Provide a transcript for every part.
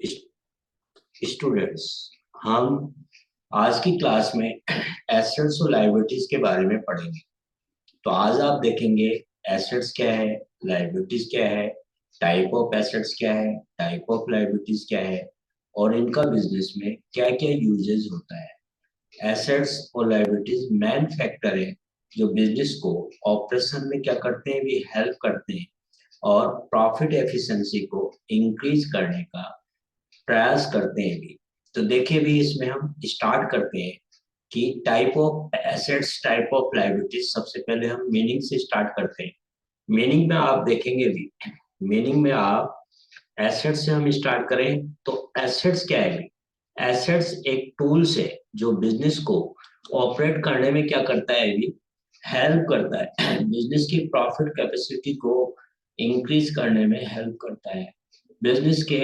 Students, हम आज की क्लास में एसेट्स और लायबिलिटीज के बारे में पढ़ेंगे। तो आज आप देखेंगे एसेट्स क्या है, लायबिलिटीज क्या है, टाइप ऑफ एसेट्स क्या है, टाइप ऑफ लायबिलिटीज क्या है, और इनका बिजनेस में क्या क्या यूजेस होता है। एसेट्स और लायबिलिटीज मेन फैक्टर है जो बिजनेस को ऑपरेशन में क्या करते हैं, भी हेल्प करते हैं और प्रॉफिट एफिशिएंसी को इंक्रीज करने का प्रयास करते हैं भी। तो देखिए भी इसमें हम स्टार्ट करते हैं कि type of assets, type of liabilities. सबसे पहले हम मीनिंग से स्टार्ट करते हैं। मीनिंग में आप देखेंगे भी, मीनिंग में आप एसेट्स से हम स्टार्ट करें तो एसेट्स क्या है? एसेट्स एक टूल्स है जो बिजनेस को ऑपरेट करने में क्या करता है, भी हेल्प करता है। बिजनेस की प्रॉफिट कैपेसिटी को इंक्रीज करने में हेल्प करता है, बिजनेस के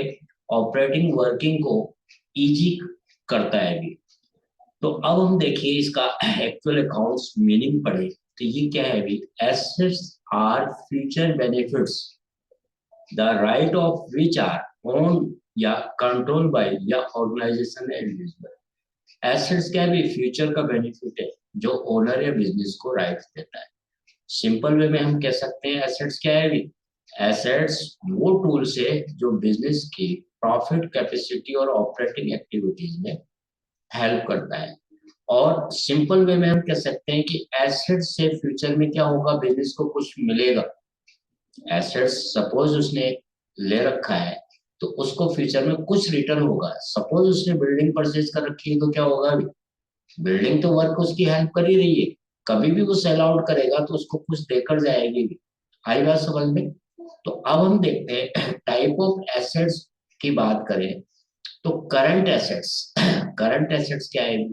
ऑपरेटिंग वर्किंग को इजी करता है भी। तो अब हम देखिए इसका एक्चुअल अकाउंट्स मीनिंग पढ़े तो ये क्या है भी। Assets are future benefits the right of which are own या कंट्रोल बाय या ऑर्गेनाइजेशन इंडिविजुअल। एसेट्स क्या है भी, फ्यूचर का बेनिफिट है जो ओनर या बिजनेस को राइट देता है। सिंपल वे में हम कह सकते हैं एसेट्स क्या है भी, एसेट्स वो टूल्स है जो बिजनेस की प्रॉफिट कैपेसिटी और ऑपरेटिंग एक्टिविटीज में हेल्प करता है। और सिंपल वे में हम कह सकते हैं कि एसेट से फ्यूचर में क्या होगा, बिजनेस को कुछ मिलेगा। एसेट्स सपोज उसने ले रखा है तो उसको फ्यूचर में कुछ रिटर्न होगा। सपोज उसने बिल्डिंग परचेज कर रखी है तो क्या होगा अभी, बिल्डिंग तो वर्क उसकी हेल्प कर ही रही है, कभी भी वो सेल आउट करेगा तो उसको कुछ देकर जाएगी भी। आई बात समझ में? तो अब हम देखते हैं टाइप ऑफ एसेट्स की बात करें तो करंट एसेट्स। करंट एसेट्स क्या है?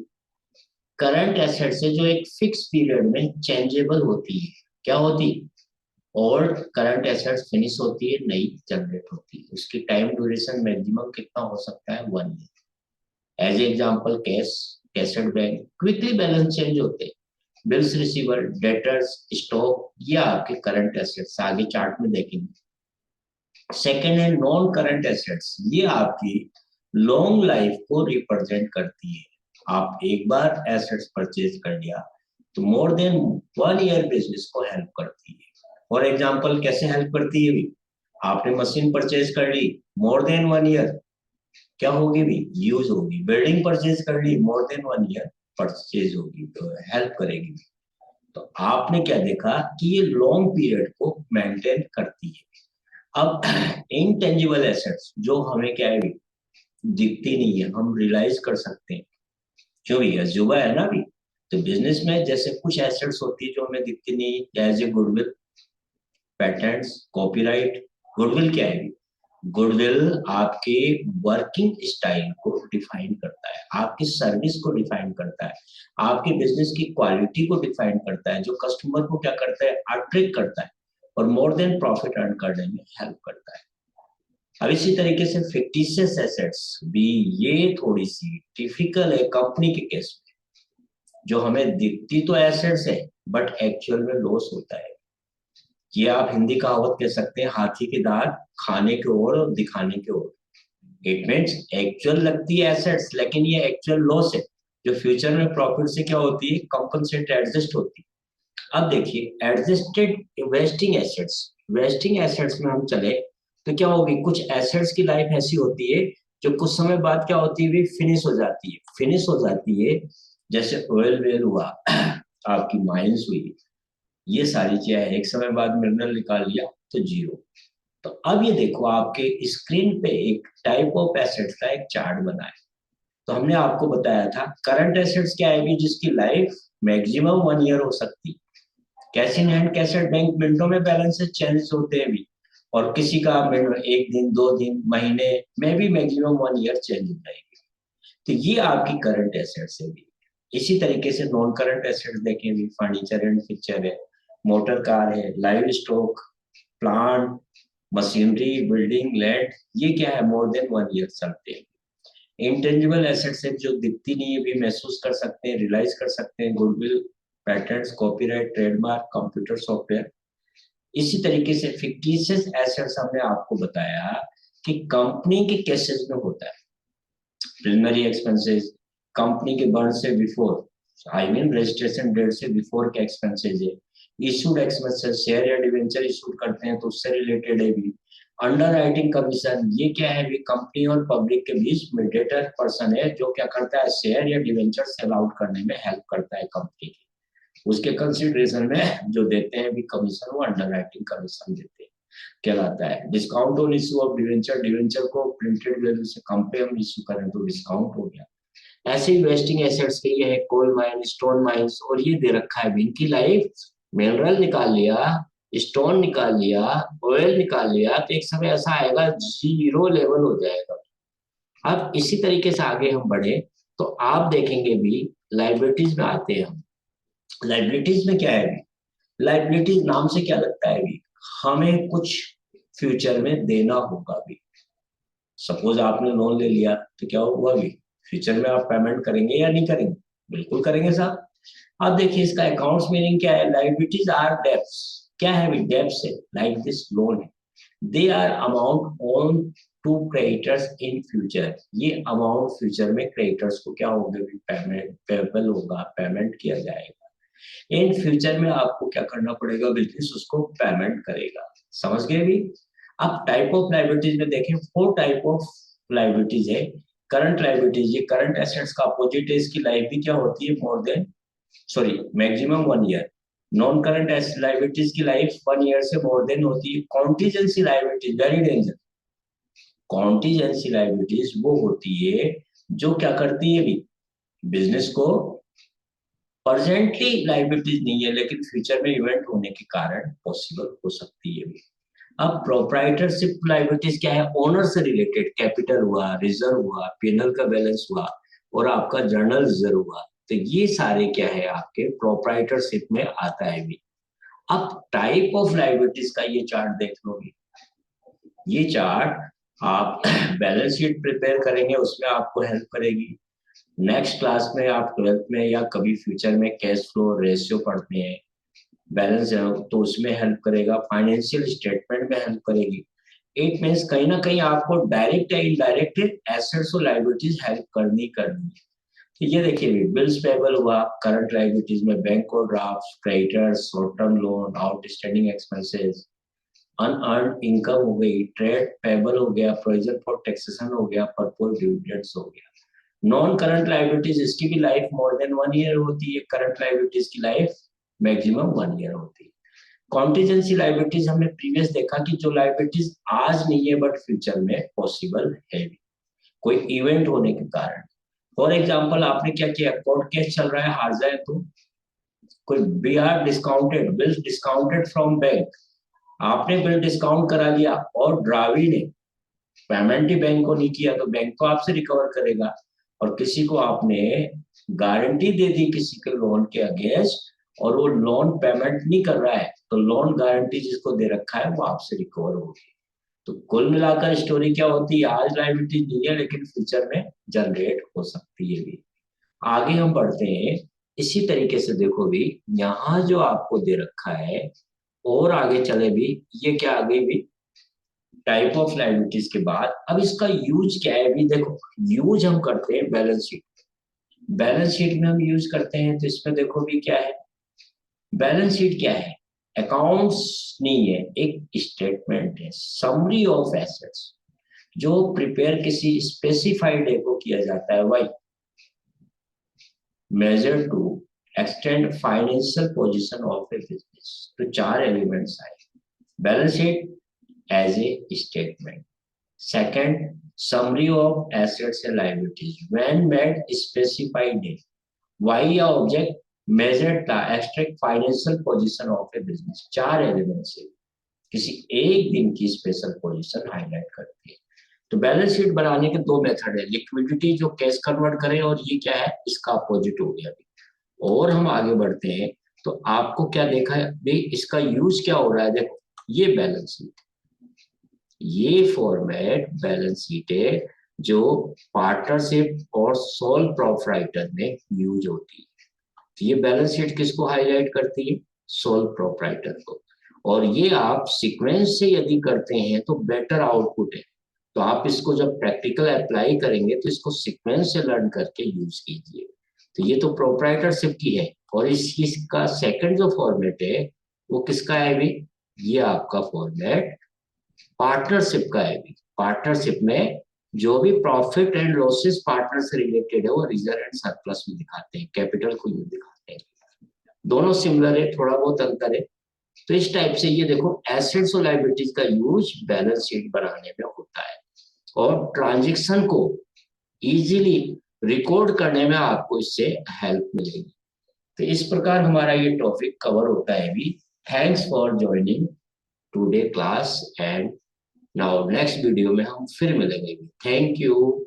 करंट एसेट्स है जो एक फिक्स पीरियड में चेंजेबल होती है। क्या होती? ओल्ड करंट एसेट्स फिनिश होती है, नई जनरेट होती है। उसकी टाइम ड्यूरेशन मैक्सिमम कितना हो सकता है, 1 year. As example cash, cash at bank, quickly balance change होते हैं। बिल्स रिसीवर, डेटर्स, स्टॉक, ये आपके करंट एसेट्स आगे चार्ट में देखेंगे। सेकेंड है नॉन करंट एसेट्स, ये आपकी लॉन्ग लाइफ को रिप्रेजेंट करती है। आप एक बार एसेट्स परचेज कर लिया तो मोर देन 1 ईयर बिजनेस को हेल्प करती है। फॉर एग्जाम्पल कैसे हेल्प करती है भी, आपने मशीन परचेज कर ली, मोर देन 1 ईयर क्या होगी भी, यूज होगी। बिल्डिंग परचेज कर ली, मोर देन 1 ईयर परचेज होगी तो हेल्प करेगी। तो आपने क्या देखा कि ये लॉन्ग पीरियड को मेंटेन करती है। अब इनटेंजिबल एसेट्स जो हमें क्या है भी, दिखती नहीं है, हम रियलाइज कर सकते हैं। क्यों भी अजूबा है ना भी। तो बिजनेस में जैसे कुछ एसेट्स होती है जो हमें दिखती नहीं, जैसे गुडविल, पेटेंट्स, कॉपीराइट। गुडविल क्या है? गुडविल आपके वर्किंग स्टाइल को डिफाइन करता है, आपकी सर्विस को डिफाइन करता है, आपके बिजनेस की क्वालिटी को डिफाइन करता है, जो कस्टमर को क्या करता है, अट्रैक्ट करता है और मोर देन प्रॉफिट अर्न करने में हेल्प करता है। अब इसी तरीके से फिक्टिशियस एसेट्स भी, ये थोड़ी सी टिपिकल है कंपनी के केस में, जो हमें दिखती तो एसेट्स है बट एक्चुअल में लॉस होता है। ये आप हिंदी कहावत कह सकते हैं, हाथी की दांत खाने के ओर और दिखाने के ओर। इट मीन्स एक्चुअल लगती है एसेट्स लेकिन ये एक्चुअल लॉस है जो फ्यूचर में प्रॉफिट से क्या होती है, कंपनसेट, एडजस्ट होती है। अब देखिए adjusted wasting assets. Wasting assets में हम चले तो क्या होगी, कुछ एसेट्स की लाइफ ऐसी होती है जो कुछ समय बाद क्या होती है, फिनिश हो जाती है। फिनिश हो जाती है जैसे ऑयल वेल हुआ, आपकी माइंस हुई, ये सारी चीजें एक समय बाद मिनरल निकाल लिया तो जीरो। तो अब ये देखो आपके स्क्रीन पे एक टाइप ऑफ एसेट्स का एक चार्ट बना है। तो हमने आपको बताया था करंट एसेट्स क्या है भी, जिसकी लाइफ मैक्सिमम 1 ईयर हो सकती। Cash in hand, cash at bank, मिनटों में बैलेंसेस चेंज होते हैं भी, और किसी का एक दिन, 2 दिन, महीने में भी मैक्सिमम 1 ईयर चेंज हो जाएगी। तो ये आपकी करंट एसेट्स है भी। इसी तरीके से नॉन करंट एसेट्स देखें भी, फर्नीचर एंड फिक्चर है, मोटर कार है, live stock, plant, machinery, building, land, ये क्या है, मोर देन 1 ईयर चलते हैं। इंटेंजिबल एसेट्स है जो दिखती नहीं है, भी महसूस कर सकते हैं, रियलाइज कर सकते हैं, goodwill, patents, copyright, trademark, computer software. इसी तरीके से फिक्टिशियस एसेट्स हमने आपको बताया कि कंपनी के केसेस में होता है प्रिलिमिनरी एक्सपेंसेस, कंपनी के बर्न से before I mean registration date से बिफोर के एक्सपेंसेस है, इशूड एक्सपेंसेस शेयर या डिवेंचर इशूड करते हैं तो उससे रिलेटेड है भी, अंडर राइटिंग कमीशन ये क्या है भी, कंपनी और पब्लिक के बीच मीडिएटर पर्सन है जो क्या करता है शेयर या डिवेंचर सेल आउट करने में हेल्प करता है कंपनी की, उसके कंसिडरेशन में जो देते हैं भी कमीशन वो अंडर राइटिंग कमीशन देते हैं कहलाता है। Discount on issue of debenture, debenture को प्रिंटेड वैल्यू से कम पे हम इशू करें तो डिस्काउंट हो गया। ऐसे ही वेस्टिंग एसेट्स के ये है कोल माइन, स्टोन माइंस, और ये दे रखा है इनकी लाइफ, मिनरल निकाल लिया, स्टोन निकाल लिया, ऑयल निकाल लिया तो एक समय ऐसा आएगा जीरो लेवल हो जाएगा। अब इसी तरीके से आगे हम बढ़े तो आप देखेंगे भी लाइबिलिटीज में आते हैं हम। लाइबिलिटीज में क्या है भी, लाइबिलिटीज नाम से क्या लगता है भी, हमें कुछ फ्यूचर में देना होगा भी। सपोज आपने लोन ले लिया तो क्या हुआ भी, फ्यूचर में आप पेमेंट करेंगे या नहीं करेंगे, बिल्कुल करेंगे साहब। अब देखिए इसका अकाउंट्स मीनिंग क्या है, लाइबिलिटीज आर डेब्ट्स, क्या है भी डेब्ट्स है, लाइक दिस लोन है, they are amount own to creditors in future, ये अमाउंट फ्यूचर में क्रेडिटर्स को क्या होगा भी पेमेंट पेबल होगा, पेमेंट किया जाएगा। इन फ्यूचर में आपको क्या करना पड़ेगा, बिजनेस उसको पेमेंट करेगा, समझ गए भी। अब टाइप ऑफ लाइबिलिटीज में देखें, 4 टाइप ऑफ लाइबिलिटीज है। करंट लाइबिलिटीज, ये करंट एसेट्स का अपोजिट है, इसकी लाइफ भी क्या होती है more than sorry maximum 1 year. Non current liabilities की लाइफ 1 ईयर से मोर देन होती है। Contingency liabilities very danger, contingency liabilities वो होती है जो क्या करती है भी, बिजनेस को प्रेजेंटली लाइबिलिटीज नहीं है लेकिन फ्यूचर में इवेंट होने के कारण पॉसिबल हो सकती है भी। अब प्रोप्राइटरशिप लाइबिलिटीज क्या है, ओनर से रिलेटेड, कैपिटल हुआ, रिजर्व हुआ, पीएनएल का बैलेंस हुआ और आपका जर्नल रिजर्व हुआ, तो ये सारे क्या है आपके प्रोप्राइटरशिप में आता है भी। अब टाइप ऑफ लाइबिलिटीज का ये चार्ट देख लो भी, ये चार्ट आप बैलेंस शीट प्रिपेयर करेंगे उसमें आपको हेल्प करेगी। नेक्स्ट क्लास में आप 12th में या कभी फ्यूचर में कैश फ्लो रेशियो पढ़ते हैं, बैलेंस तो उसमें हेल्प करेगा, फाइनेंशियल स्टेटमेंट में हेल्प करेगी। इट मीन्स कहीं ना कहीं आपको डायरेक्ट या इनडायरेक्ट एसेट्स और लाइबिलिटीज हेल्प करनी है। तो ये देखिए बिल्स पेबल हुआ, करंट लाइबिलिटीज में बैंक और draft, creditors, short term loan, outstanding expenses, unearned income हो गई, ट्रेड पेबल हो गया, प्रोविजन फॉर टैक्सेशन हो गया, पर्पस डिविडेंड्स हो गया। नॉन करंट लाइबिलिटीज इसकी भी लाइफ मोर देन 1 ईयर होती है, करंट लाइबिलिटीज की लाइफ मैक्सिमम 1 ईयर होती है। कॉन्टीजेंसी लाइबिलिटीज हमने प्रीवियस देखा कि जो लाइबिलिटीज आज नहीं है बट फ्यूचर में पॉसिबल है भी, कोई इवेंट होने के कारण। फॉर एग्जाम्पल आपने क्या किया, कोर्ट केस चल रहा है, हार जाए तो कोई B R discounted, bills discounted from bank, आपने बिल डिस्काउंट करा लिया और ड्रावी ने पेमेंट ही बैंक को नहीं किया तो बैंक तो आपसे रिकवर करेगा। और किसी को आपने गारंटी दे दी किसी के लोन के अगेंस्ट और वो लोन पेमेंट नहीं कर रहा है तो लोन गारंटी जिसको दे रखा है वो आपसे रिकवर होगी। तो कुल मिलाकर स्टोरी क्या होती है, आज लायबिलिटी नहीं है लेकिन फ्यूचर में जनरेट हो सकती है भी। आगे हम बढ़ते हैं, इसी तरीके से देखो भी यहाँ जो आपको दे रखा है और आगे चले भी, ये क्या आ गई भी टाइप ऑफ लायबिलिटीज के बाद। अब इसका यूज क्या है भी, देखो यूज हम करते हैं बैलेंस शीट, बैलेंस शीट में हम यूज करते हैं तो इसमें देखो भी क्या है, बैलेंस शीट क्या है, अकाउंट्स नहीं है, एक स्टेटमेंट है, समरी ऑफ एसेट्स जो प्रिपेयर किसी स्पेसिफाइड डे को किया जाता है, why measure to extend financial position of a business. तो 4 एलिमेंट्स आए, balance sheet as a statement, second summary of assets and liabilities when made specified in why या object measured the abstract financial position of a business। 4 element से किसी एक दिन की special position highlight करती है। तो बैलेंस शीट बनाने के 2 मेथड है, लिक्विडिटी जो कैश कन्वर्ट करे और ये क्या है इसका अपोजिट हो गया। और हम आगे बढ़ते हैं तो आपको क्या देखा है भाई, इसका यूज क्या हो रहा है, देखो ये बैलेंस शीट, ये फॉर्मेट बैलेंस शीट है जो पार्टनरशिप और सोल प्रोप्राइटर में यूज होती है। तो ये बैलेंस शीट किसको हाईलाइट करती है, सोल प्रोप्राइटर को। और ये आप सीक्वेंस से यदि करते हैं तो बेटर आउटपुट है। तो आप इसको जब प्रैक्टिकल अप्लाई करेंगे तो इसको सीक्वेंस से लर्न करके यूज कीजिए। तो ये तो प्रोप्राइटरशिप की है। और इसका सेकंड जो फॉर्मेट है वो किसका है भी, ये आपका फॉर्मेट पार्टनरशिप का है भी। पार्टनरशिप में जो भी प्रॉफिट एंड लॉसेस पार्टनर से रिलेटेड है वो रिजर्व एंड सरप्लस में दिखाते हैं, कैपिटल को यूं दिखाते हैं। दोनों सिमिलर है, थोड़ा बहुत अंतर है। तो इस टाइप से ये देखो एसेट्स और लायबिलिटीज का यूज बैलेंस शीट बनाने में होता है, और ट्रांजेक्शन को इजीली रिकॉर्ड करने में आपको इससे हेल्प मिलेगी। तो इस प्रकार हमारा ये टॉपिक कवर होता है अभी। Thanks for joining today class, and now next video में हम फिर मिलेंगे। Thank you.